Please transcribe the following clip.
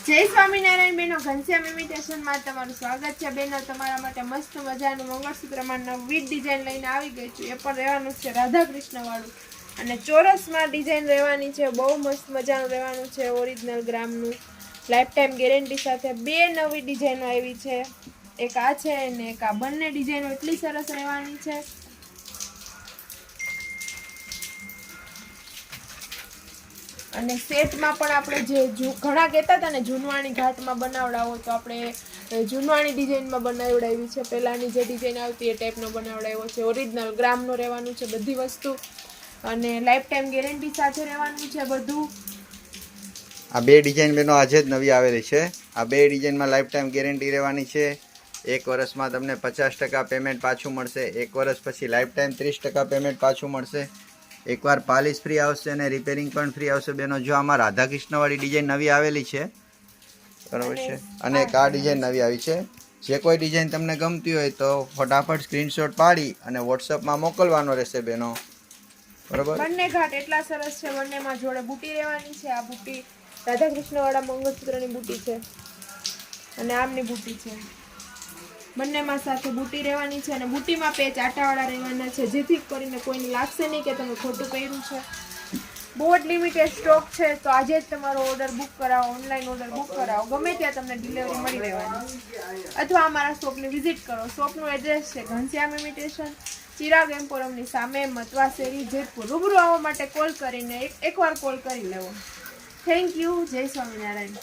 જય સ્વામિનારાયણ બેનો, ઘનશ્યામ ઇમિટેશનમાં તમારું સ્વાગત છે બેનો. તમારા માટે મસ્ત મજાનું મંગળસૂત્રમાં નવી ડિઝાઇન લઈને આવી ગઈ છું. એ પણ રહેવાનું છે રાધા કૃષ્ણ વાળું અને ચોરસમાં ડિઝાઇન રહેવાની છે. બહુ મસ્ત મજાનું રહેવાનું છે. ઓરિજિનલ ગ્રામનું લાઈફ ટાઈમ ગેરંટી સાથે બે નવી ડિઝાઇનો આવી છે. એક આ છે અને એક આ. બંને ડિઝાઇનો એટલી સરસ રહેવાની છે. અને સેટમાં પણ આપણે જે ઘણા કહેતા હતા ને જૂનવાણી ઘાટમાં બનાવડાવો, તો આપણે જૂનવાણી ડિઝાઇનમાં બનાવડાવી છે. પહેલાંની જે ડિઝાઇન આવતી એ ટાઈપનો બનાવડાવ્યો છે. ઓરિજિનલ ગ્રામનું રહેવાનું છે બધી વસ્તુ અને લાઈફ ટાઈમ ગેરંટી સાથે રહેવાનું છે બધું. આ બે ડિઝાઇન બેનો આજે જ નવી આવેલી છે. આ બે ડિઝાઇનમાં લાઈફ ટાઈમ ગેરંટી રહેવાની છે. 1 વર્ષમાં તમને 50% પેમેન્ટ પાછું મળશે. 1 વર્ષ પછી લાઈફ ટાઈમ 30% પેમેન્ટ પાછું મળશે. એકવાર પાલિશ ફ્રી આવશે અને રિપેરિંગ પણ ફ્રી આવશે બેનો. જો આમાં રાધાકૃષ્ણવાળી ડિઝાઇન નવી આવેલી છે, બરાબર છે, અને એક આ ડિઝાઇન નવી આવી છે. જે કોઈ ડિઝાઇન તમને ગમતી હોય તો ફટાફટ સ્ક્રીનશોટ પાડી અને વોટ્સઅપમાં મોકલવાનો રહેશે બેનો, બરાબર. બંને ઘાટ એટલા સરસ છે. બંનેમાં જોડે બુટી રહેવાની છે. આ બુટી રાધાકૃષ્ણવાળા મંગળસૂત્રની બુટી છે અને આમની બુટી છે. બંનેમાં સાથે બુટી રહેવાની છે અને બુટીમાં પેચ આટાવાળા રહેવાના છે, જેથી કરીને કોઈને લાગશે નહીં કે તમે ખોટું પહેર્યું છે. બહુ જ લિમિટેડ સ્ટોક છે, તો આજે જ તમારો ઓર્ડર બુક કરાવો, ઓનલાઈન ઓર્ડર બુક કરાવો. ગમે ત્યાં તમને ડિલિવરી મળી રહેવાની, અથવા અમારા શોપની વિઝિટ કરો. શોપનું એડ્રેસ છે ઘનશ્યામ ઇમિટેશન, ચિરાગ એમ્પોરમની સામે, મતવા શેરી, જેતપુર. રૂબરૂ આવવા માટે કોલ કરીને એકવાર કોલ કરી લેવો. Thank you. જય સ્વામિનારાયણ.